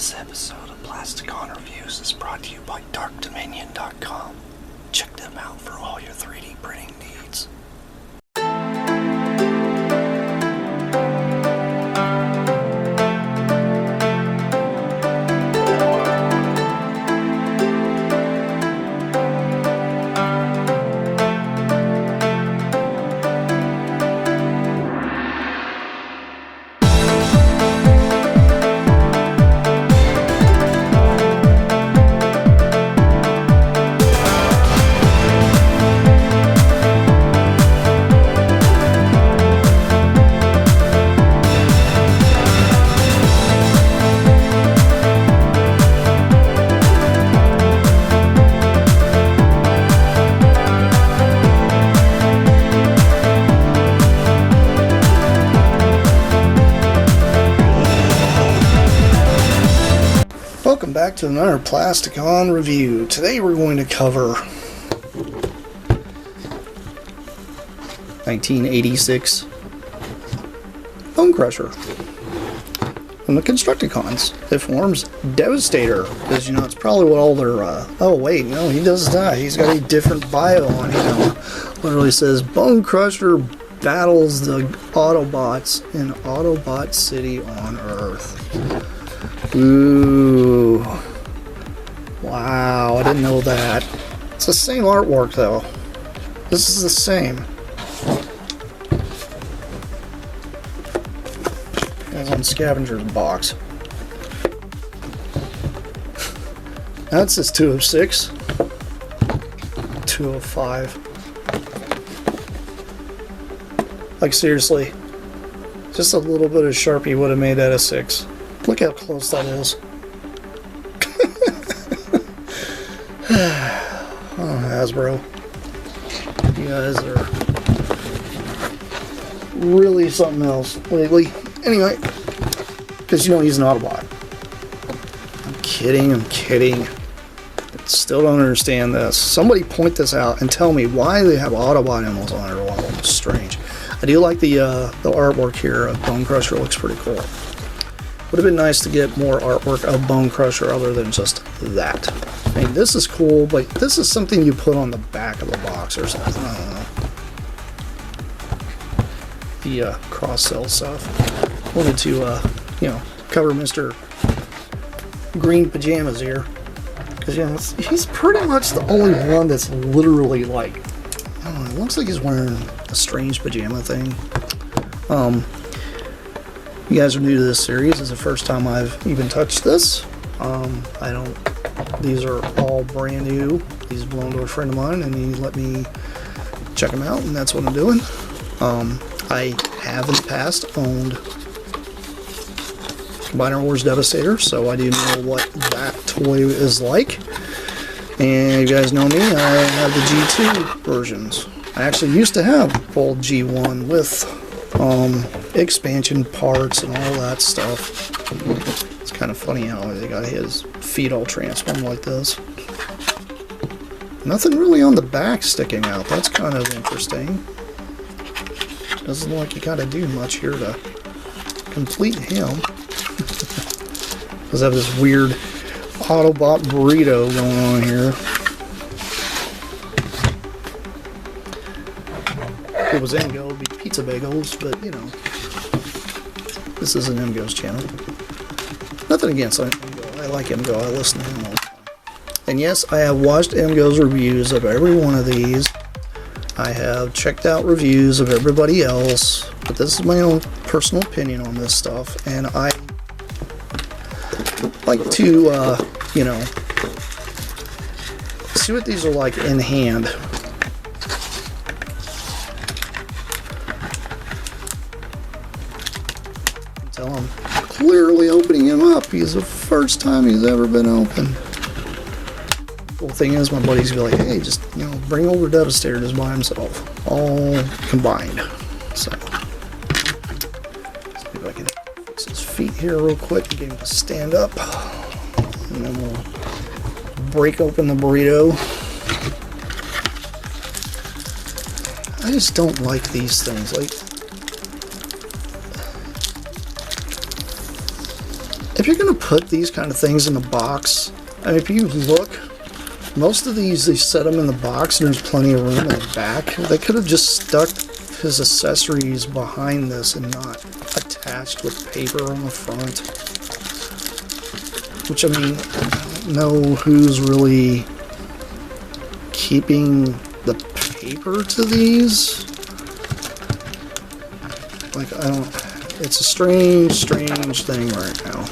This episode of Plasticon Reviews is brought to you by darkdominion.com. Check them out for all your 3D printing needs. Welcome back to another Plasticon review. Today we're going to cover 1986 Bonecrusher from the Constructicons. It forms Devastator, because you know it's probably what all their oh wait, no, he does die. He's got a different bio on him. Literally says Bonecrusher battles the Autobots in Autobot City on Earth. Ooh. Wow, I didn't know that. It's the same artwork though. This is the same. As on Scavenger's box. That's this 206. 205. Like seriously. Just a little bit of Sharpie would have made that a 6. Look how close that is. Oh, Hasbro. You guys are really something else lately. Anyway, because you know he's an Autobot. I'm kidding. I still don't understand this. Somebody point this out and tell me why they have Autobot emblems on it or one of them. It's strange. I do like the artwork here of Bonecrusher. Looks pretty cool. Would have been nice to get more artwork of Bonecrusher other than just that. I mean, this is cool, but this is something you put on the back of the box or something. I don't know. The cross-sell stuff. Wanted to, you know, cover Mr. Green Pajamas here. Because, you know, he's pretty much the only one that's literally like, I don't know, it looks like he's wearing a strange pajama thing. You guys are new to this series. This is the first time I've even touched this. These are all brand new. These belong to a friend of mine and he let me check them out, and that's what I'm doing. I have in the past owned Combiner Wars Devastator, so I do know what that toy is like. And you guys know me, I have the G2 versions. I actually used to have full G1 with expansion parts and all that stuff. It's kind of funny how they got his feet all transformed like this. Nothing really on the back sticking out. That's kind of interesting. Doesn't look like you gotta do much here to complete him. Does have this weird Autobot burrito going on here. If it was Emgo, it'd be pizza bagels, but you know, this isn't Emgo's channel. Nothing against Emgo. I like Emgo. I listen to him all the time. And yes, I have watched Emgo's reviews of every one of these. I have checked out reviews of everybody else, but this is my own personal opinion on this stuff, and I like to, you know, see what these are like in hand. Tell him clearly opening him up. He's the first time he's ever been open. Cool thing is, my buddy's gonna be like, hey, just, you know, bring over Devastator just by himself, all combined. So let's see if I can fix his feet here real quick and get him to stand up, and then we'll break open the burrito. I just don't like these things. Like, if you're gonna put these kind of things in the box, I mean, if you look, most of these, they set them in the box and there's plenty of room in the back. They could have just stuck his accessories behind this and not attached with paper on the front. Which, I mean, I don't know who's really keeping the paper to these. Like, I don't, it's a strange thing right now.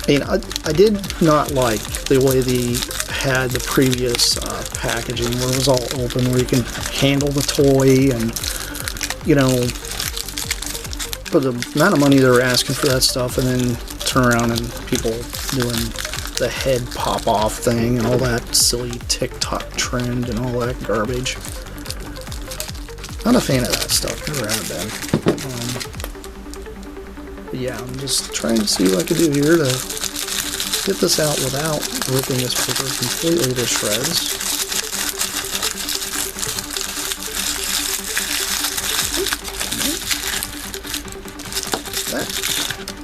I mean, I did not like the way they had the previous packaging where it was all open, where you can handle the toy and, you know, for the amount of money they were asking for that stuff, and then turn around and people doing the head pop off thing and all that silly TikTok trend and all that garbage. Not a fan of that stuff, never have been. But yeah, I'm just trying to see what I can do here to get this out without ripping this paper completely to shreds.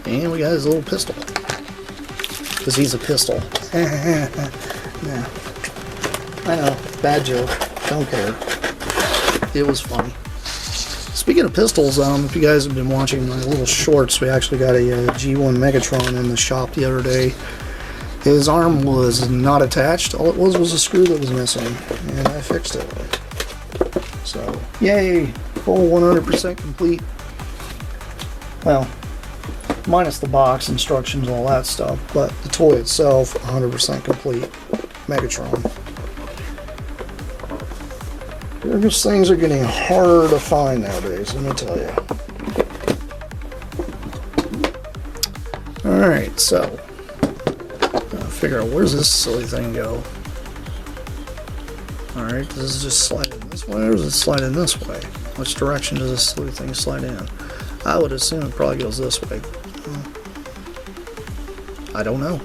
And we got his little pistol. Because he's a pistol. Yeah. I know, bad joke. Don't care. It was funny. Speaking of pistols, if you guys have been watching my little shorts, we actually got a G1 Megatron in the shop the other day. His arm was not attached. All it was a screw that was missing, and I fixed it. So, yay! Full 100% complete. Well, minus the box, instructions, all that stuff, but the toy itself, 100% complete. Megatron. These things are getting harder to find nowadays, let me tell you. Alright, so I'll figure out where's this silly thing go. Alright, does it just slide in this way or does it slide in this way? Which direction does this silly thing slide in? I would assume it probably goes this way. I don't know.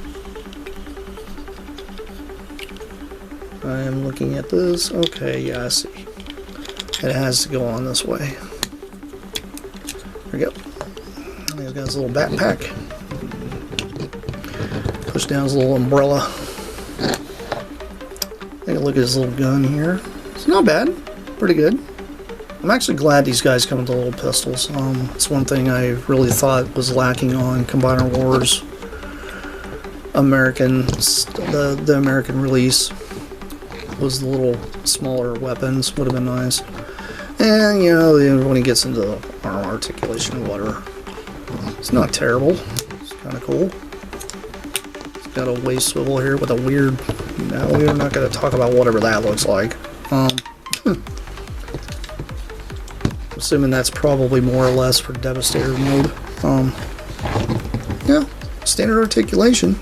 I am looking at this. Okay, yeah, I see. It has to go on this way. There we go. He's got his little backpack. Push down his little umbrella. Take a look at his little gun here. It's not bad. Pretty good. I'm actually glad these guys come with the little pistols. It's one thing I really thought was lacking on Combiner Wars American, the American release, was the little smaller weapons. Would have been nice. And, you know, when he gets into the arm articulation, whatever. It's not terrible. It's kind of cool. It's got a waist swivel here with a weird... No, we're not going to talk about whatever that looks like. Assuming that's probably more or less for Devastator mode. Yeah, standard articulation.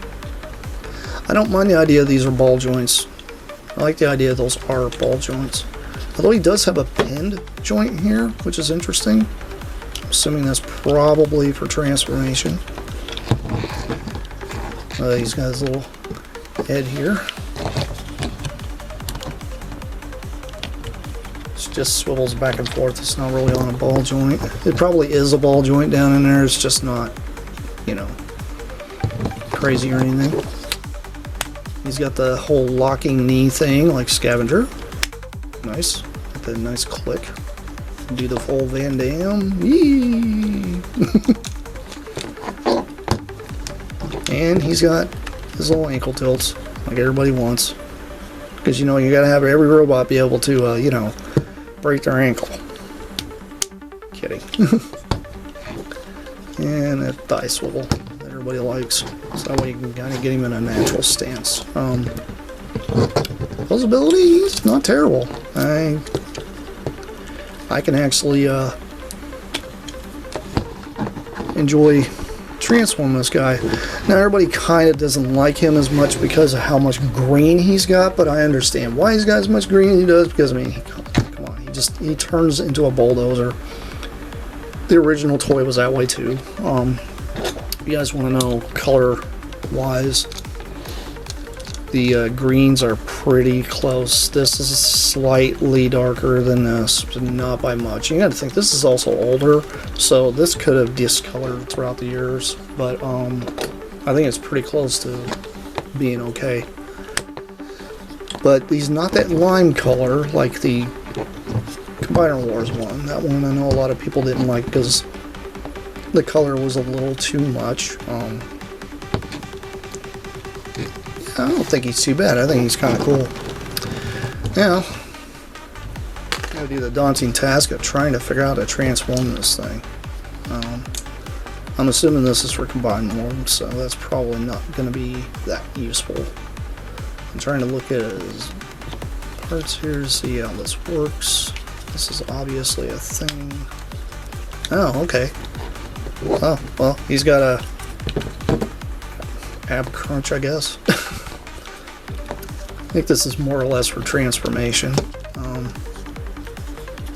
I don't mind the idea these are ball joints. I like the idea those are ball joints. Although he does have a pinned joint here, which is interesting. I'm assuming that's probably for transformation. He's got his little head here. It just swivels back and forth. It's not really on a ball joint. It probably is a ball joint down in there. It's just not, you know, crazy or anything. He's got the whole locking knee thing like Scavenger. Nice. Got that nice click. Do the full Van Damme. Yee! And he's got his little ankle tilts like everybody wants. Because, you know, you gotta have every robot be able to, you know, break their ankle. Kidding. And a thigh swivel that everybody likes. So that way you can kind of get him in a natural stance. Posability is not terrible. I can actually enjoy transform this guy. Now everybody kind of doesn't like him as much because of how much green he's got, but I understand why he's got as much green as he does, because I mean, come on, he turns into a bulldozer. The original toy was that way too. If you guys want to know color wise, the greens are pretty close. This is slightly darker than this, but not by much. You got to think this is also older, so this could have discolored throughout the years. But I think it's pretty close to being okay. But he's not that lime color like the Combiner Wars one. That one I know a lot of people didn't like because the color was a little too much. I don't think he's too bad. I think he's kind of cool. Now, I'm going to do the daunting task of trying to figure out how to transform this thing. I'm assuming this is for Combiner Wars, so that's probably not going to be that useful. I'm trying to look at his parts here to see how this works. This is obviously a thing. Oh, okay. Oh, well, he's got a ab crunch, I guess. I think this is more or less for transformation.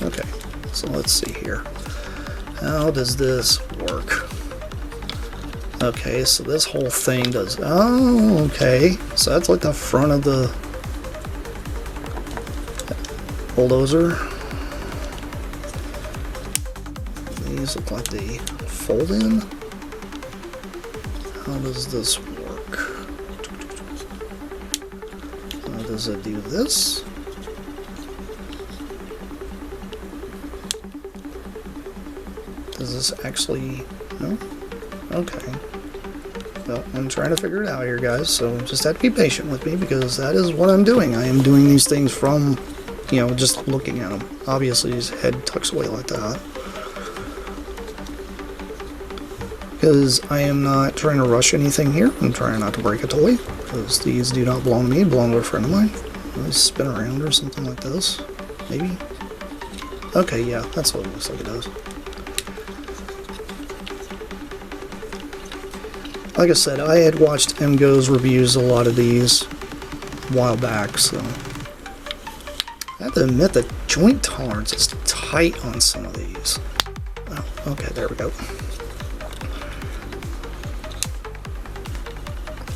Okay, so let's see here. How does this work? Okay, so this whole thing does... Oh, okay. So that's like the front of the bulldozer. These look like they fold in. How does this work? How does it do this? Does this actually... No? Okay. Well, I'm trying to figure it out here, guys, so just have to be patient with me because that is what I'm doing. I am doing these things from, you know, just looking at him. Obviously, his head tucks away like that. Because I am not trying to rush anything here. I'm trying not to break a toy, because these do not belong to me, belong to a friend of mine. They spin around or something like this. Maybe? Okay, yeah, that's what it looks like it does. Like I said, I had watched MGo's reviews a lot of these a while back, so I have to admit the joint tolerance is tight on some of these. Oh, okay, there we go.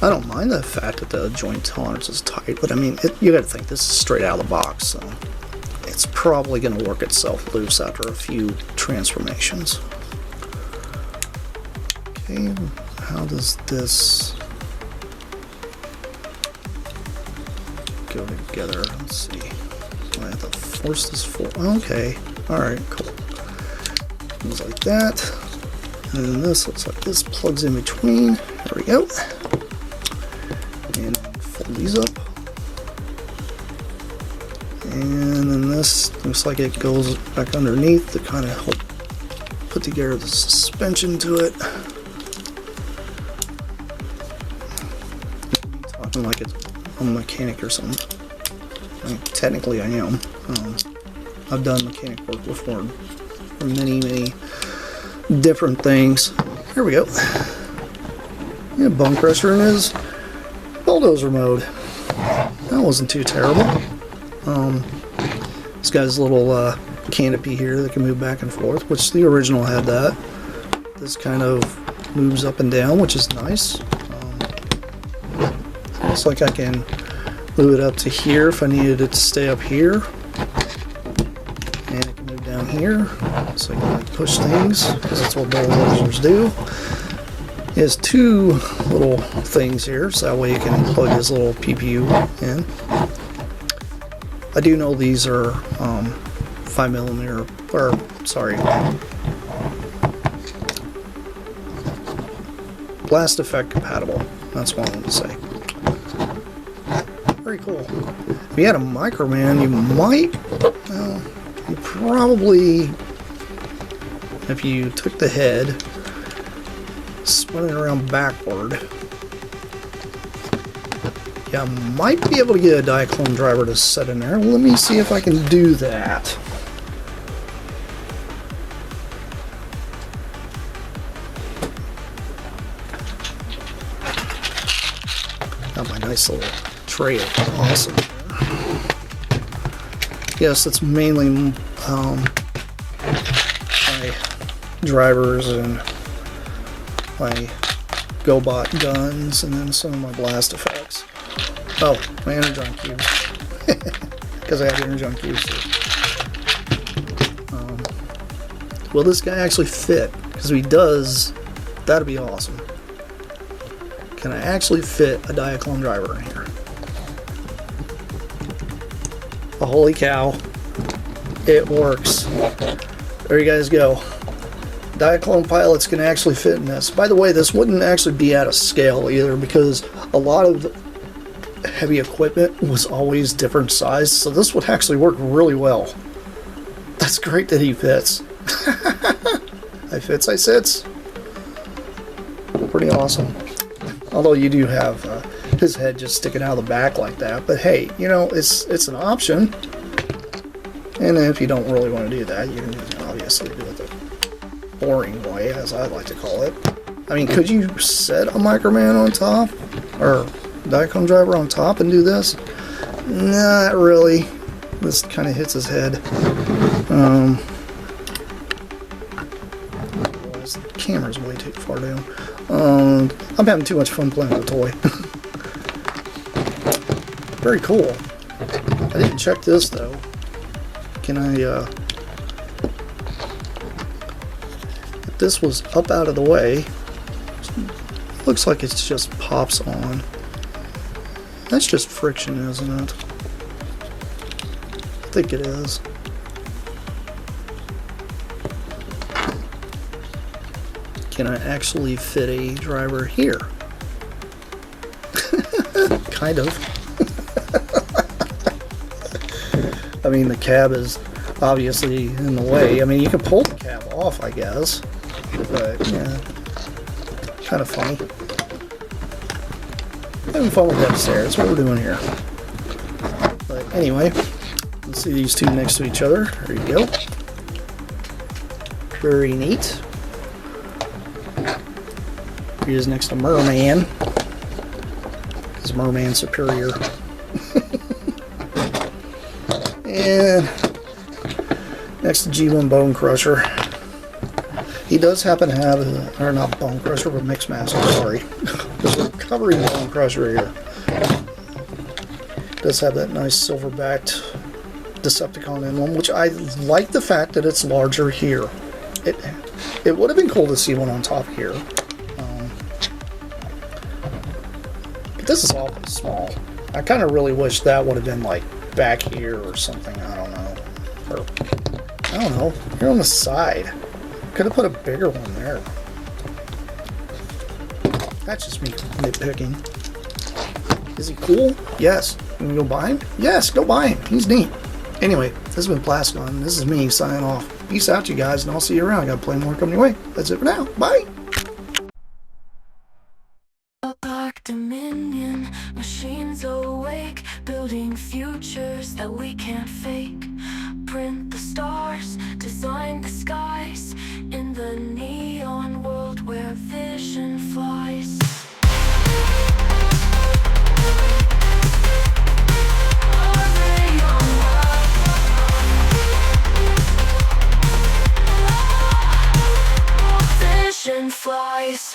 I don't mind the fact that the joint tolerance is tight, but I mean, you gotta think this is straight out of the box, so it's probably gonna work itself loose after a few transformations. Okay. How does this go together? Let's see. I have to force this forward. Okay. Alright, cool. Things like that. And then this looks like this plugs in between. There we go. And fold these up. And then this looks like it goes back underneath to kind of help put together the suspension to it. Like it's a mechanic or something. I mean, technically I am. I've done mechanic work before for many different things. Here we go. Yeah, Bonecrusher in his bulldozer mode. That wasn't too terrible. This guy's little canopy here that can move back and forth, which the original had that. This kind of moves up and down, which is nice. Looks like I can move it up to here if I needed it to stay up here. And it can move down here. So I can like push things, because that's what bulldozers do. It has two little things here, so that way you can plug this little PPU in. I do know these are 5mm, or sorry, blast effect compatible. That's what I want to say. Very cool. If you had a Microman, you might, well, you probably, if you took the head, spun it around backward, you might be able to get a Diaclone driver to set in there. Let me see if I can do that. Got my nice little tray. Awesome. Yes, it's mainly my drivers and my GoBot guns, and then some of my blast effects. Oh, my energon cubes. Because I have energon cubes too. Will this guy actually fit? Because if he does, that'd be awesome. can I actually fit a Diaclone driver in here? Oh, holy cow. It works. There you guys go. Diaclone pilots can actually fit in this. By the way, this wouldn't actually be out of scale either, because a lot of heavy equipment was always different size, so this would actually work really well. That's great that he fits. I fits, I sits. Pretty awesome. Although you do have his head just sticking out of the back like that, but hey, you know, it's an option. And if you don't really want to do that, you can obviously do it the boring way, as I like to call it. I mean, could you set a Microman on top, or Diaclone driver on top and do this? Not really. This kind of hits his head. The camera's way too far down. I'm having too much fun playing with the toy. Very cool. I didn't check this though. Can I, if this was up out of the way, looks like it just pops on. That's just friction, isn't it? I think it is. Can I actually fit a driver here? Kind of. I mean, the cab is obviously in the way. I mean, you can pull the cab off, I guess. But, yeah. Kind of funny. Having fun with that stairs. That's what we're doing here. But anyway, let's see these two next to each other. There you go. Very neat. He is next to Merman. Is Merman superior? And next to G1 Bonecrusher. He does happen to have, or not Bonecrusher, but Mixmaster, sorry. Because we're covering Bonecrusher here. Does have that nice silver-backed Decepticon emblem, which I like the fact that it's larger here. It would have been cool to see one on top here. But this is awfully small. I kind of really wish that would have been like back here or something. I don't know. Or, I don't know. Here on the side. Could have put a bigger one there. That's just me nitpicking. Is he cool? Yes. You can go buy him? Yes, go buy him. He's neat. Anyway, this has been Plasticon. This is me signing off. Peace out, you guys, and I'll see you around. I got plenty more coming your way. That's it for now. Bye. Dominion, machines awake, building futures that we can't fake. Print the stars, design the skies, in the neon world where vision flies. Vision flies.